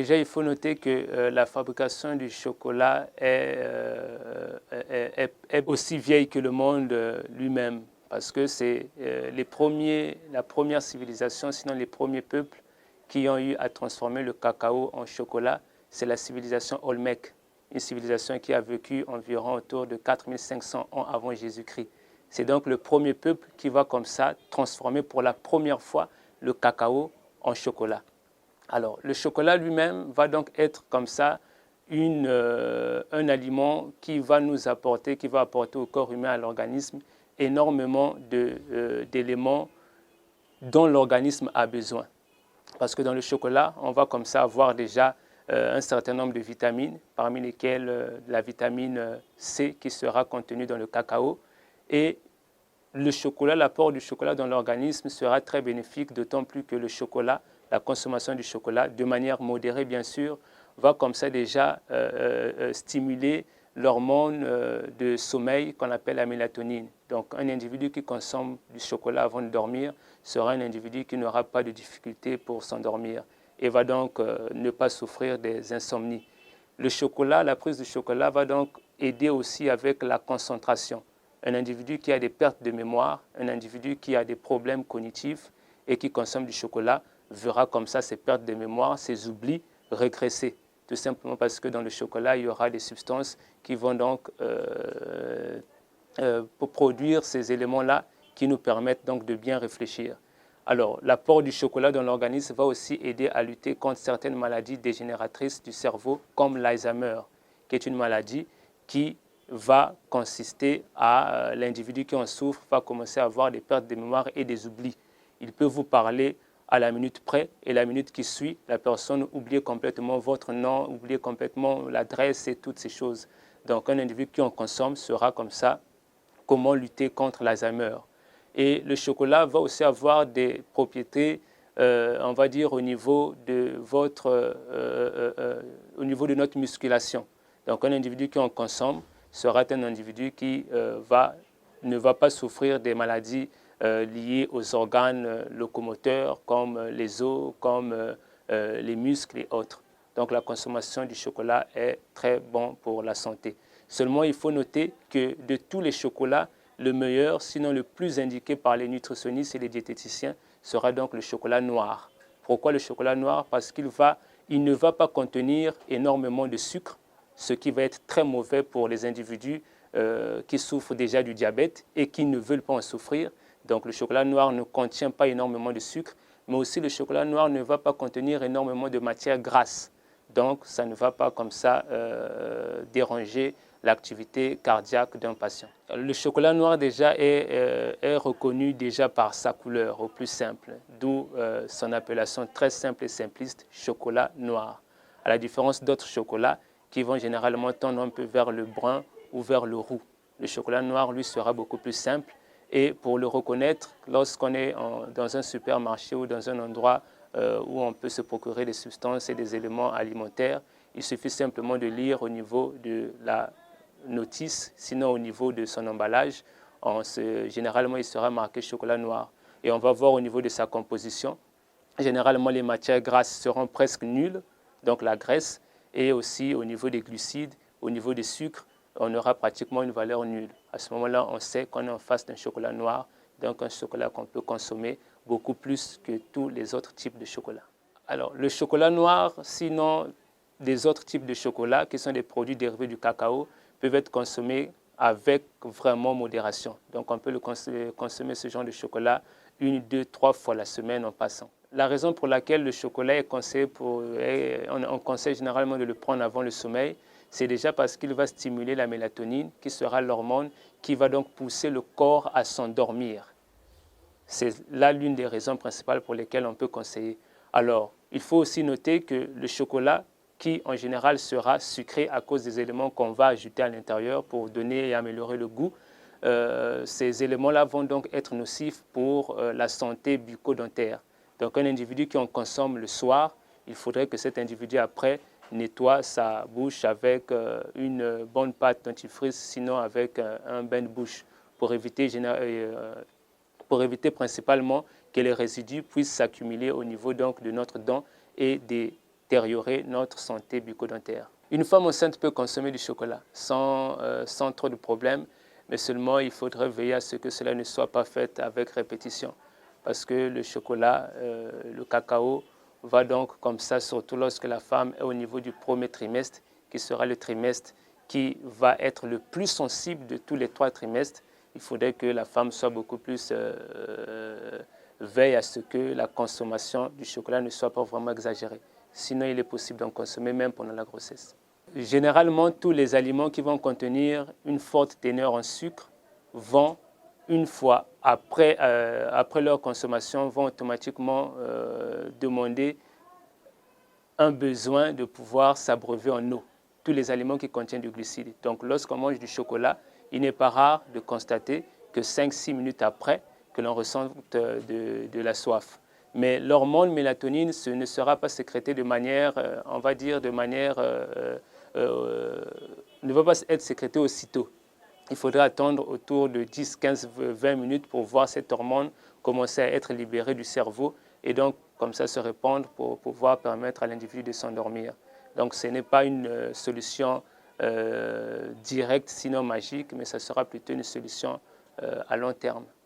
déjà, il faut noter que la fabrication du chocolat est aussi vieille que le monde lui-même, parce que c'est la première civilisation, sinon les premiers peuples qui ont eu à transformer le cacao en chocolat, c'est la civilisation Olmec, une civilisation qui a vécu environ autour de 4500 ans avant Jésus-Christ. C'est donc le premier peuple qui va comme ça transformer pour la première fois le cacao en chocolat. Alors, le chocolat lui-même va donc être comme ça un aliment qui va nous apporter, qui va apporter au corps humain, à l'organisme, énormément d'éléments dont l'organisme a besoin. Parce que dans le chocolat, on va comme ça avoir déjà un certain nombre de vitamines, parmi lesquelles la vitamine C qui sera contenue dans le cacao. Et le chocolat, l'apport du chocolat dans l'organisme sera très bénéfique, d'autant plus que le chocolat, la consommation du chocolat, de manière modérée bien sûr, va comme ça déjà stimuler l'hormone de sommeil qu'on appelle la mélatonine. Donc un individu qui consomme du chocolat avant de dormir sera un individu qui n'aura pas de difficulté pour s'endormir et va donc ne pas souffrir des insomnies. Le chocolat, la prise de chocolat va donc aider aussi avec la concentration. Un individu qui a des pertes de mémoire, un individu qui a des problèmes cognitifs et qui consomme du chocolat verra comme ça ses pertes de mémoire, ses oublis régresser. Tout simplement parce que dans le chocolat, il y aura des substances qui vont donc produire ces éléments-là qui nous permettent donc de bien réfléchir. Alors, l'apport du chocolat dans l'organisme va aussi aider à lutter contre certaines maladies dégénératrices du cerveau, comme l'Alzheimer, qui est une maladie qui va consister à l'individu qui en souffre, va commencer à avoir des pertes de mémoire et des oublis. Il peut vous parler à la minute près et la minute qui suit, la personne oublie complètement votre nom, oublie complètement l'adresse et toutes ces choses. Donc un individu qui en consomme saura comme ça comment lutter contre l'Alzheimer. Et le chocolat va aussi avoir des propriétés, on va dire, au niveau de notre musculation. Donc un individu qui en consomme sera un individu qui ne va pas souffrir des maladies liées aux organes locomoteurs comme les os, comme les muscles et autres. Donc la consommation du chocolat est très bon pour la santé. Seulement, il faut noter que de tous les chocolats, le meilleur, sinon le plus indiqué par les nutritionnistes et les diététiciens, sera donc le chocolat noir. Pourquoi le chocolat noir? Parce qu'il ne va pas contenir énormément de sucre, ce qui va être très mauvais pour les individus qui souffrent déjà du diabète et qui ne veulent pas en souffrir. Donc le chocolat noir ne contient pas énormément de sucre, mais aussi le chocolat noir ne va pas contenir énormément de matières grasses. Donc ça ne va pas comme ça déranger l'activité cardiaque d'un patient. Le chocolat noir déjà est reconnu déjà par sa couleur au plus simple, d'où son appellation très simple et simpliste, chocolat noir. À la différence d'autres chocolats qui vont généralement tendre un peu vers le brun ou vers le roux. Le chocolat noir, lui, sera beaucoup plus simple. Et pour le reconnaître, lorsqu'on est dans un supermarché ou dans un endroit où on peut se procurer des substances et des éléments alimentaires, il suffit simplement de lire au niveau de la notice, sinon au niveau de son emballage. Généralement, il sera marqué chocolat noir. Et on va voir au niveau de sa composition. Généralement, les matières grasses seront presque nulles, donc la graisse, et aussi au niveau des glucides, au niveau des sucres, on aura pratiquement une valeur nulle. À ce moment-là, on sait qu'on est en face d'un chocolat noir, donc un chocolat qu'on peut consommer beaucoup plus que tous les autres types de chocolat. Alors, le chocolat noir, sinon des autres types de chocolat, qui sont des produits dérivés du cacao, peuvent être consommés avec vraiment modération. Donc, on peut consommer ce genre de chocolat 1, 2, 3 fois la semaine en passant. La raison pour laquelle le chocolat est conseillé, on conseille généralement de le prendre avant le sommeil, c'est déjà parce qu'il va stimuler la mélatonine, qui sera l'hormone qui va donc pousser le corps à s'endormir. C'est là l'une des raisons principales pour lesquelles on peut conseiller. Alors, il faut aussi noter que le chocolat, qui en général sera sucré à cause des éléments qu'on va ajouter à l'intérieur pour donner et améliorer le goût, ces éléments-là vont donc être nocifs pour la santé bucco-dentaire. Donc un individu qui en consomme le soir, il faudrait que cet individu après nettoie sa bouche avec une bonne pâte dentifrice, sinon avec un bain de bouche pour éviter principalement que les résidus puissent s'accumuler au niveau donc de notre dent et des détériorer notre santé bucco-dentaire. Une femme enceinte peut consommer du chocolat sans trop de problèmes, mais seulement il faudrait veiller à ce que cela ne soit pas fait avec répétition. Parce que le chocolat, le cacao, va donc comme ça, surtout lorsque la femme est au niveau du premier trimestre, qui sera le trimestre qui va être le plus sensible de tous les 3 trimestres. Il faudrait que la femme soit beaucoup plus veille à ce que la consommation du chocolat ne soit pas vraiment exagérée. Sinon, il est possible d'en consommer même pendant la grossesse. Généralement, tous les aliments qui vont contenir une forte teneur en sucre vont, une fois après leur consommation, vont automatiquement demander un besoin de pouvoir s'abreuver en eau. Tous les aliments qui contiennent du glucide. Donc, lorsqu'on mange du chocolat, il n'est pas rare de constater que 5-6 minutes après, que l'on ressente de la soif. Mais l'hormone mélatonine ne sera pas sécrétée de manière, on va dire, ne va pas être sécrétée aussitôt. Il faudra attendre autour de 10, 15, 20 minutes pour voir cette hormone commencer à être libérée du cerveau et donc comme ça se répandre pour pouvoir permettre à l'individu de s'endormir. Donc ce n'est pas une solution directe, sinon magique, mais ça sera plutôt une solution à long terme.